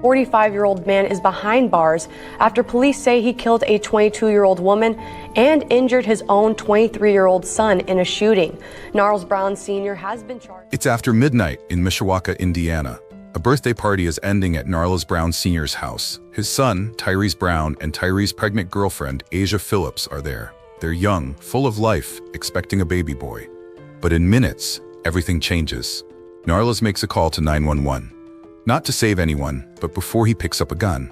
45-year-old man is behind bars after police say he killed a 22-year-old woman and injured his own 23-year-old son in a shooting. Narles Brown Sr. has been charged. It's after midnight in Mishawaka, Indiana. A birthday party is ending at Narles Brown Sr.'s house. His son, Tyrees Brown, and Tyrees' pregnant girlfriend, Asia Phillips, are there. They're young, full of life, expecting a baby boy. But in minutes, everything changes. Narles makes a call to 911. Not to save anyone, but before he picks up a gun.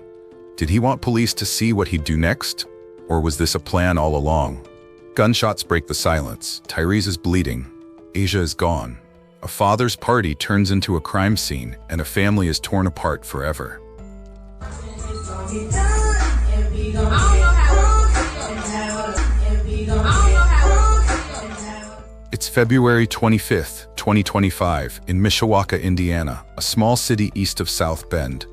Did he want police to see what he'd do next? Or was this a plan all along? Gunshots break the silence. Tyrees is bleeding. Asia is gone. A father's party turns into a crime scene, and a family is torn apart forever. It's February 25th, 2025, in Mishawaka, Indiana, a small city east of South Bend.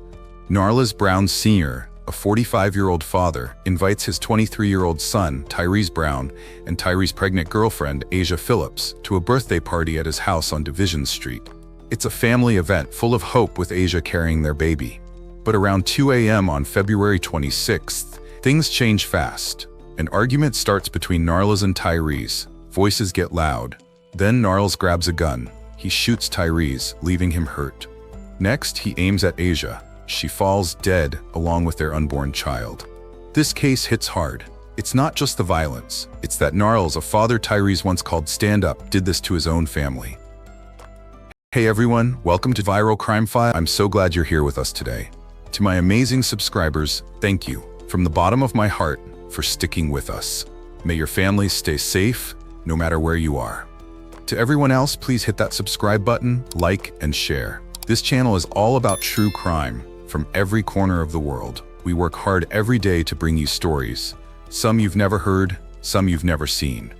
Narles Brown Sr., a 45-year-old father, invites his 23-year-old son, Tyrees Brown, and Tyrees' pregnant girlfriend, Asia Phillips, to a birthday party at his house on Division Street. It's a family event full of hope with Asia carrying their baby. But around 2 a.m. on February 26th, things change fast. An argument starts between Narles and Tyrees. Voices get loud. Then Narles grabs a gun. He shoots Tyrees, leaving him hurt. Next, he aims at Asia. She falls dead along with their unborn child. This case hits hard. It's not just the violence. It's that Narles, a father Tyrees once called stand up, did this to his own family. Hey everyone, welcome to Viral Crime File. I'm so glad you're here with us today. To my amazing subscribers, thank you from the bottom of my heart for sticking with us. May your families stay safe, no matter where you are. To everyone else, please hit that subscribe button, like, and share. This channel is all about true crime from every corner of the world. We work hard every day to bring you stories. Some you've never heard, some you've never seen.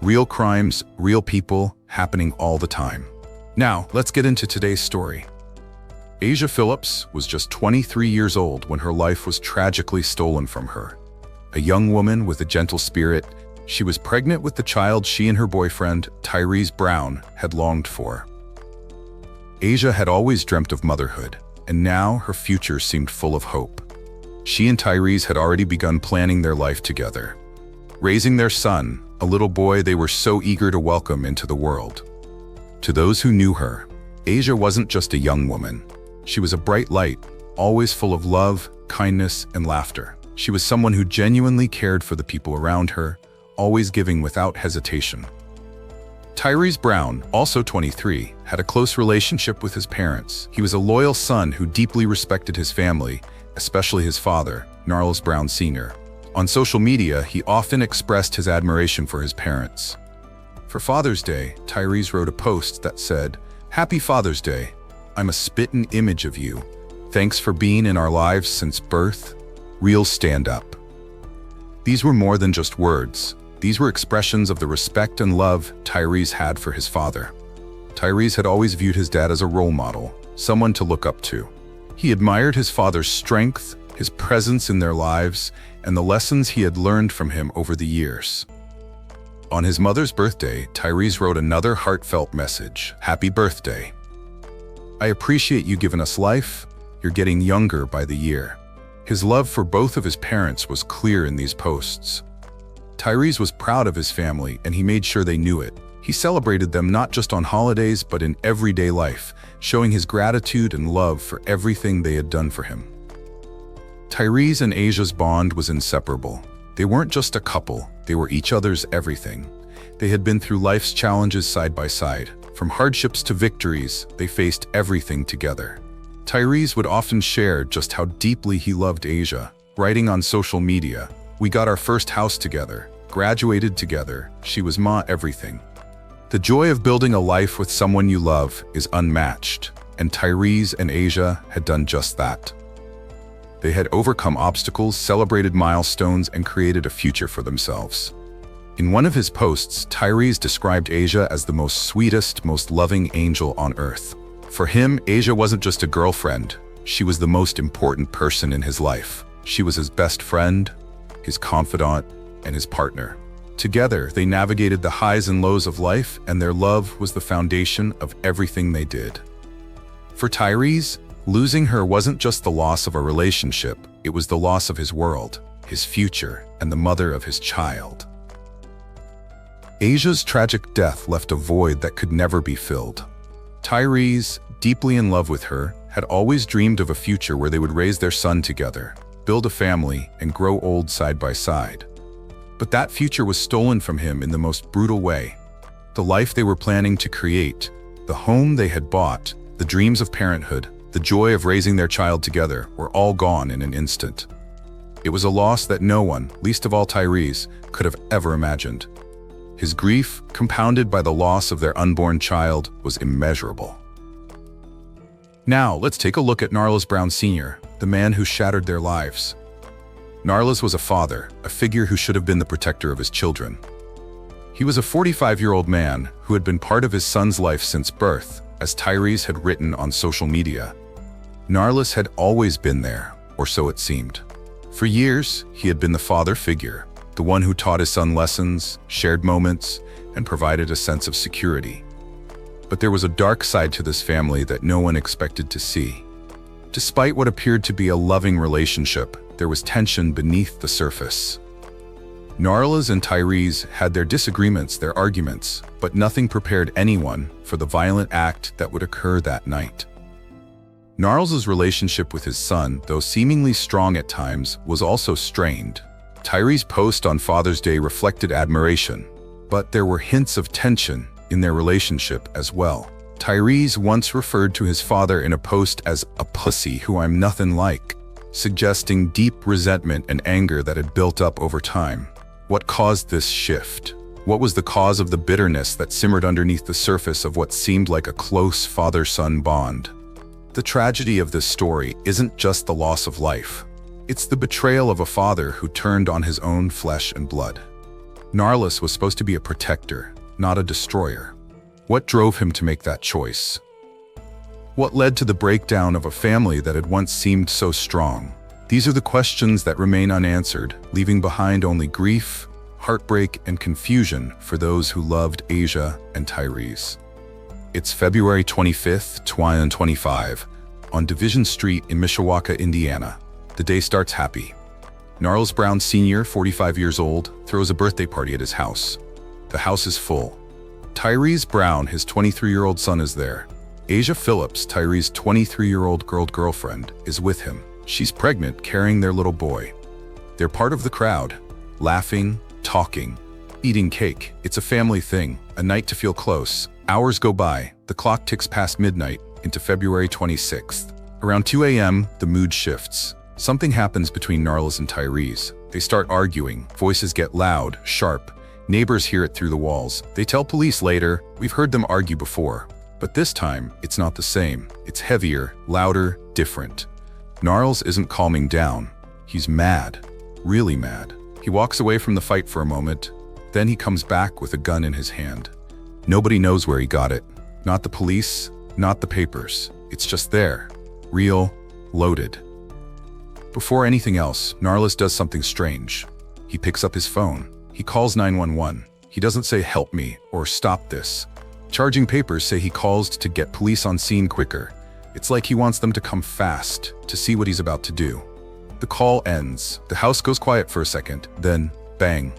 Real crimes, real people, happening all the time. Now, let's get into today's story. Asia Phillips was just 23 years old when her life was tragically stolen from her. A young woman with a gentle spirit, she was pregnant with the child she and her boyfriend, Tyrees Brown, had longed for. Asia had always dreamt of motherhood, and now her future seemed full of hope. She and Tyrees had already begun planning their life together, raising their son, a little boy they were so eager to welcome into the world. To those who knew her, Asia wasn't just a young woman. She was a bright light, always full of love, kindness, and laughter. She was someone who genuinely cared for the people around her, always giving without hesitation. Tyrees Brown, also 23, had a close relationship with his parents. He was a loyal son who deeply respected his family, especially his father, Narles Brown Sr. On social media, he often expressed his admiration for his parents. For Father's Day, Tyrees wrote a post that said, "Happy Father's Day. I'm a spittin' image of you. Thanks for being in our lives since birth. Real stand-up." These were more than just words. These were expressions of the respect and love Tyrees had for his father. Tyrees had always viewed his dad as a role model, someone to look up to. He admired his father's strength, his presence in their lives, and the lessons he had learned from him over the years. On his mother's birthday, Tyrees wrote another heartfelt message, "Happy birthday. I appreciate you giving us life. You're getting younger by the year." His love for both of his parents was clear in these posts. Tyrees was proud of his family, and he made sure they knew it. He celebrated them not just on holidays, but in everyday life, showing his gratitude and love for everything they had done for him. Tyrees and Asia's bond was inseparable. They weren't just a couple, they were each other's everything. They had been through life's challenges side by side. From hardships to victories, they faced everything together. Tyrees would often share just how deeply he loved Asia, writing on social media, "We got our first house together, graduated together, she was my everything." The joy of building a life with someone you love is unmatched, and Tyrees and Asia had done just that. They had overcome obstacles, celebrated milestones, and created a future for themselves. In one of his posts, Tyrees described Asia as the most sweetest, most loving angel on earth. For him, Asia wasn't just a girlfriend, she was the most important person in his life. She was his best friend, his confidant, and his partner. Together, they navigated the highs and lows of life, and their love was the foundation of everything they did. For Tyrees, Losing her wasn't just the loss of a relationship, it was the loss of his world, his future, and the mother of his child. Asia's tragic death left a void that could never be filled. Tyrees, deeply in love with her, had always dreamed of a future where they would raise their son together, build a family, and grow old side by side. But that future was stolen from him in the most brutal way. The life they were planning to create, the home they had bought, the dreams of parenthood, the joy of raising their child together were all gone in an instant. It was a loss that no one, least of all Tyrees, could have ever imagined. His grief, compounded by the loss of their unborn child, was immeasurable. Now, let's take a look at Narles Brown Sr., the man who shattered their lives. Narles was a father, a figure who should have been the protector of his children. He was a 45-year-old man who had been part of his son's life since birth, as Tyrees had written on social media. Narles had always been there, or so it seemed. For years, he had been the father figure, the one who taught his son lessons, shared moments, and provided a sense of security. But there was a dark side to this family that no one expected to see. Despite what appeared to be a loving relationship, there was tension beneath the surface. Narles and Tyrees had their disagreements, their arguments, but nothing prepared anyone for the violent act that would occur that night. Narles' relationship with his son, though seemingly strong at times, was also strained. Tyrees' post on Father's Day reflected admiration, but there were hints of tension in their relationship as well. Tyrees once referred to his father in a post as a pussy who I'm nothing like, suggesting deep resentment and anger that had built up over time. What caused this shift? What was the cause of the bitterness that simmered underneath the surface of what seemed like a close father-son bond? The tragedy of this story isn't just the loss of life. It's the betrayal of a father who turned on his own flesh and blood. Narles was supposed to be a protector, not a destroyer. What drove him to make that choice? What led to the breakdown of a family that had once seemed so strong? These are the questions that remain unanswered, leaving behind only grief, heartbreak, and confusion for those who loved Asia and Tyrees. It's February 25th, 2025, on Division Street in Mishawaka, Indiana. The day starts happy. Narles Brown Sr., 45 years old, throws a birthday party at his house. The house is full. Tyrees Brown, his 23-year-old son, is there. Asia Phillips, Tyrees' 23-year-old girlfriend, is with him. She's pregnant, carrying their little boy. They're part of the crowd, laughing, talking, eating cake. It's a family thing, a night to feel close. Hours go by, the clock ticks past midnight into February 26th. Around 2 a.m., the mood shifts. Something happens between Narles and Tyrees. They start arguing, voices get loud, sharp. Neighbors hear it through the walls. They tell police later, "We've heard them argue before." But this time, it's not the same. It's heavier, louder, different. Narles isn't calming down. He's mad, really mad. He walks away from the fight for a moment, then he comes back with a gun in his hand. Nobody knows where he got it. Not the police, not the papers. It's just there, real, loaded. Before anything else, Narles does something strange. He picks up his phone. He calls 911. He doesn't say "help me" or "stop this." Charging papers say he calls to get police on scene quicker. It's like he wants them to come fast to see what he's about to do. The call ends. The house goes quiet for a second, then bang.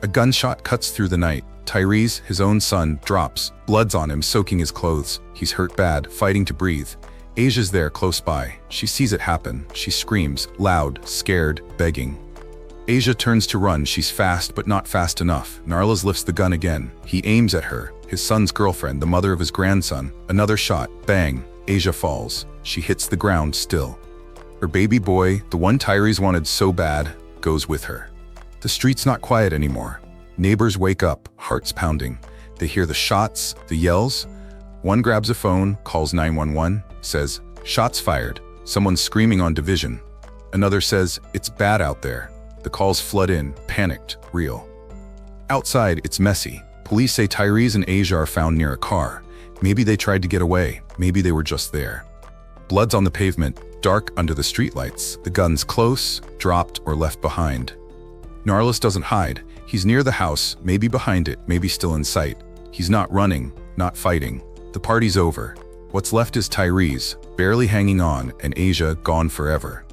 A gunshot cuts through the night. Tyrees, his own son, drops. Blood's on him, soaking his clothes. He's hurt bad, fighting to breathe. Asia's there, close by. She sees it happen. She screams, loud, scared, begging. Asia turns to run. She's fast, but not fast enough. Narles lifts the gun again. He aims at her, his son's girlfriend, the mother of his grandson. Another shot. Bang. Asia falls. She hits the ground still. Her baby boy, the one Tyrees wanted so bad, goes with her. The street's not quiet anymore. Neighbors wake up, hearts pounding. They hear the shots, the yells. One grabs a phone, calls 911, says, "Shots fired." Someone's screaming on Division. Another says, "It's bad out there." The calls flood in, panicked, real. Outside, it's messy. Police say Tyrees and Asia are found near a car. Maybe they tried to get away. Maybe they were just there. Blood's on the pavement, dark under the streetlights. The gun's close, dropped, or left behind. Narles doesn't hide. He's near the house, maybe behind it, maybe still in sight. He's not running, not fighting. The party's over. What's left is Tyrees, barely hanging on, and Asia gone forever.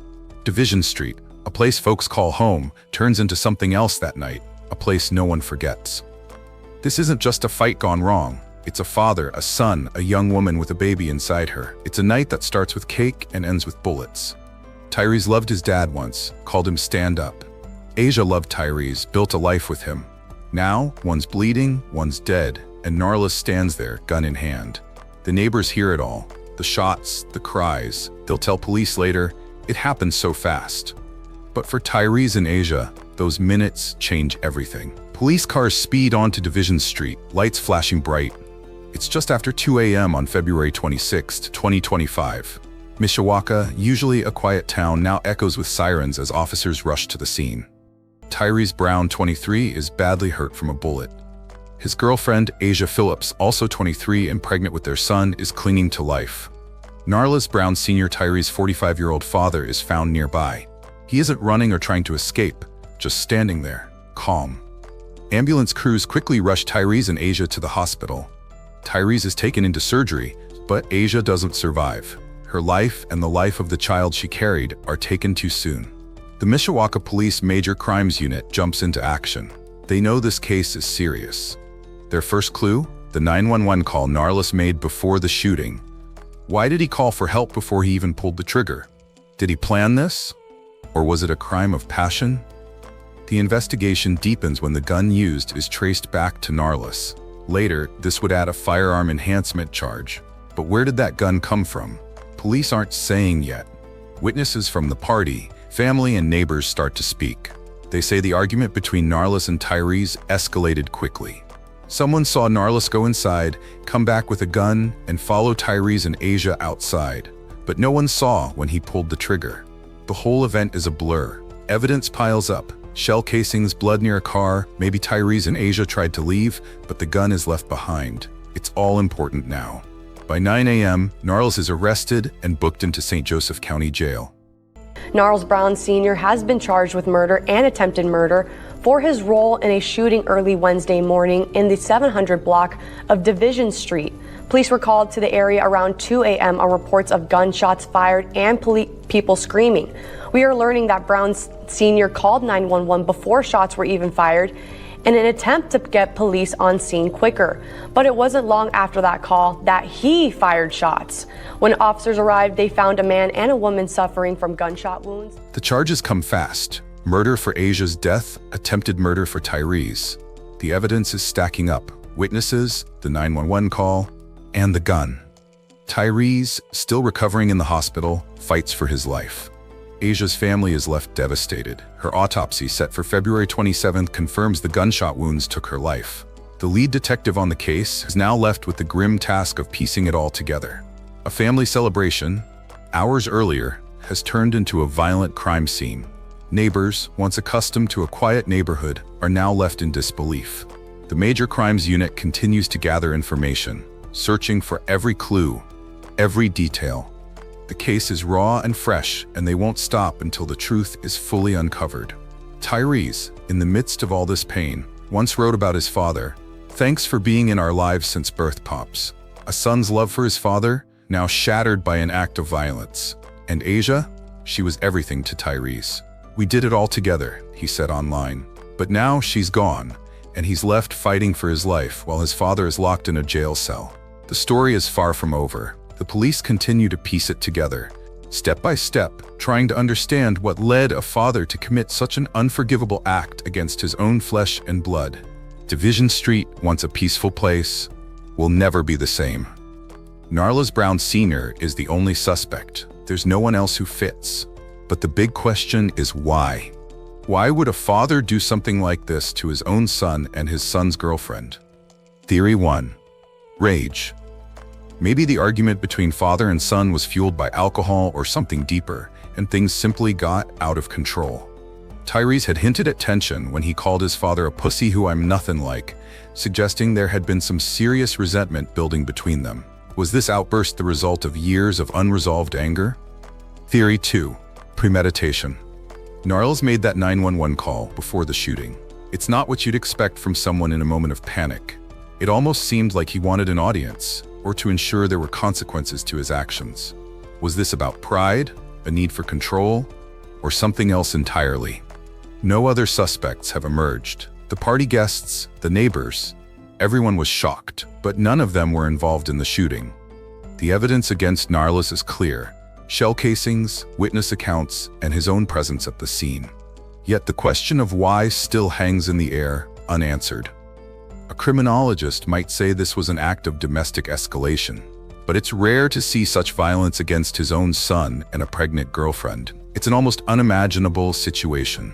Division Street, a place folks call home, turns into something else that night, a place no one forgets. This isn't just a fight gone wrong. It's a father, a son, a young woman with a baby inside her. It's a night that starts with cake and ends with bullets. Tyrees loved his dad once, called him stand up. Asia loved Tyrees, built a life with him. Now, one's bleeding, one's dead, and Narles stands there, gun in hand. The neighbors hear it all, the shots, the cries. They'll tell police later, it happened so fast. But for Tyrees and Asia, those minutes change everything. Police cars speed onto Division Street, lights flashing bright. It's just after 2 a.m. on February 26, 2025. Mishawaka, usually a quiet town, now echoes with sirens as officers rush to the scene. Tyrees Brown, 23, is badly hurt from a bullet. His girlfriend, Asia Phillips, also 23 and pregnant with their son, is clinging to life. Narles Brown Sr., Tyrees' 45-year-old father, is found nearby. He isn't running or trying to escape, just standing there, calm. Ambulance crews quickly rush Tyrees and Asia to the hospital. Tyrees is taken into surgery, but Asia doesn't survive. Her life and the life of the child she carried are taken too soon. The Mishawaka Police Major Crimes Unit jumps into action. They know this case is serious. Their first clue? The 911 call Narles made before the shooting. Why did he call for help before he even pulled the trigger? Did he plan this? Or was it a crime of passion? The investigation deepens when the gun used is traced back to Narles. Later, this would add a firearm enhancement charge. But where did that gun come from? Police aren't saying yet. Witnesses from the party, family, and neighbors start to speak. They say the argument between Narles and Tyrees escalated quickly. Someone saw Narles go inside, come back with a gun, and follow Tyrees and Asia outside. But no one saw when he pulled the trigger. The whole event is a blur. Evidence piles up. Shell casings, blood near a car. Maybe Tyrees and Asia tried to leave, but the gun is left behind. It's all important now. By 9 a.m., Narles is arrested and booked into St. Joseph County Jail. Narles Brown Sr. has been charged with murder and attempted murder for his role in a shooting early Wednesday morning in the 700 block of Division Street. Police were called to the area around 2 a.m. on reports of gunshots fired and people screaming. We are learning that Brown Sr. called 911 before shots were even fired in an attempt to get police on scene quicker. But it wasn't long after that call that he fired shots. When officers arrived, they found a man and a woman suffering from gunshot wounds. The charges come fast. Murder for Asia's death, attempted murder for Tyrees. The evidence is stacking up. Witnesses, the 911 call, and the gun. Tyrees, still recovering in the hospital, fights for his life. Asia's family is left devastated. Her autopsy, set for February 27th, confirms the gunshot wounds took her life. The lead detective on the case is now left with the grim task of piecing it all together. A family celebration, hours earlier, has turned into a violent crime scene. Neighbors, once accustomed to a quiet neighborhood, are now left in disbelief. The Major Crimes Unit continues to gather information, searching for every clue, every detail. The case is raw and fresh, and they won't stop until the truth is fully uncovered. Tyrees, in the midst of all this pain, once wrote about his father, "Thanks for being in our lives since birth, Pops." A son's love for his father, now shattered by an act of violence. And Asia? She was everything to Tyrees. "We did it all together," he said online. But now she's gone, and he's left fighting for his life while his father is locked in a jail cell. The story is far from over. The police continue to piece it together, step by step, trying to understand what led a father to commit such an unforgivable act against his own flesh and blood. Division Street, once a peaceful place, will never be the same. Narles Brown Sr. is the only suspect. There's no one else who fits. But the big question is why? Why would a father do something like this to his own son and his son's girlfriend? Theory 1. Rage. Maybe the argument between father and son was fueled by alcohol or something deeper, and things simply got out of control. Tyrees had hinted at tension when he called his father a pussy who I'm nothing like, suggesting there had been some serious resentment building between them. Was this outburst the result of years of unresolved anger? Theory 2. Premeditation. Narles made that 911 call before the shooting. It's not what you'd expect from someone in a moment of panic. It almost seemed like he wanted an audience, or to ensure there were consequences to his actions. Was this about pride, a need for control, or something else entirely? No other suspects have emerged. The party guests, the neighbors, everyone was shocked, but none of them were involved in the shooting. The evidence against Narles is clear: shell casings, witness accounts, and his own presence at the scene. Yet the question of why still hangs in the air, unanswered. A criminologist might say this was an act of domestic escalation, but it's rare to see such violence against his own son and a pregnant girlfriend. It's an almost unimaginable situation.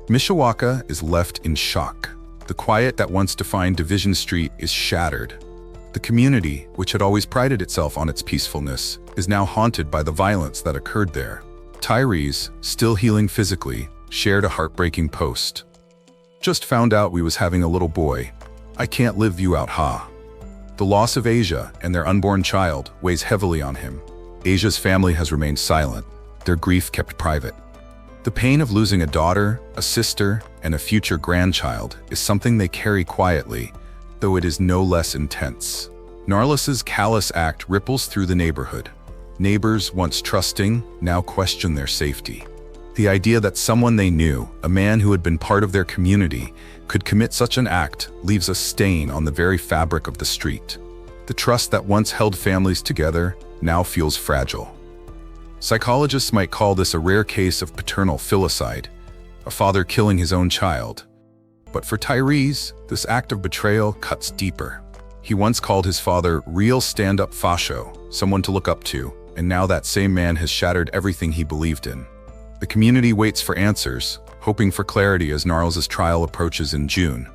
Mishawaka is left in shock. The quiet that once defined Division Street is shattered. The community, which had always prided itself on its peacefulness, is now haunted by the violence that occurred there. Tyrees, still healing physically, shared a heartbreaking post. "Just found out we was having a little boy. I can't live you out, ha." The loss of Asia and their unborn child weighs heavily on him. Asia's family has remained silent, their grief kept private. The pain of losing a daughter, a sister, and a future grandchild is something they carry quietly, though it is no less intense. Narles's callous act ripples through the neighborhood. Neighbors, once trusting, now question their safety. The idea that someone they knew, a man who had been part of their community, could commit such an act leaves a stain on the very fabric of the street. The trust that once held families together now feels fragile. Psychologists might call this a rare case of paternal filicide, a father killing his own child. But for Tyrees, this act of betrayal cuts deeper. He once called his father real stand-up facho, someone to look up to, and now that same man has shattered everything he believed in. The community waits for answers, hoping for clarity as Narles' trial approaches in June.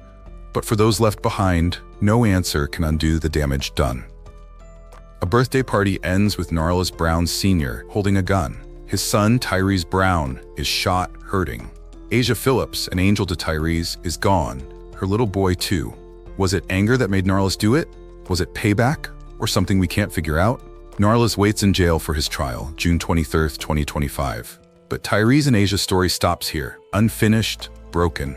But for those left behind, no answer can undo the damage done. A birthday party ends with Narles Brown Sr. holding a gun. His son, Tyrees Brown, is shot, hurting. Asia Phillips, an angel to Tyrees, is gone. Her little boy, too. Was it anger that made Narles do it? Was it payback? Or something we can't figure out? Narles waits in jail for his trial, June 23, 2025. But Tyrees and Asia's story stops here, unfinished, broken.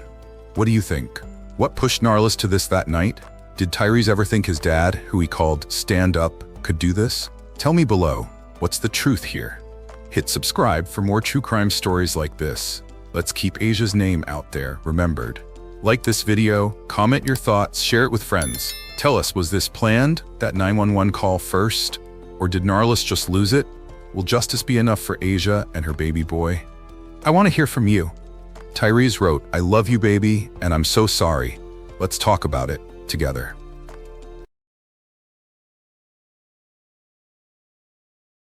What do you think? What pushed Narles to this that night? Did Tyrees ever think his dad, who he called Stand Up, could do this? Tell me below, what's the truth here? Hit subscribe for more true crime stories like this. Let's keep Asia's name out there, remembered. Like this video, comment your thoughts, share it with friends. Tell us, was this planned, that 911 call first? Or did Narles just lose it? Will justice be enough for Asia and her baby boy? I want to hear from you. Tyrees wrote, "I love you, baby, and I'm so sorry. Let's talk about it together."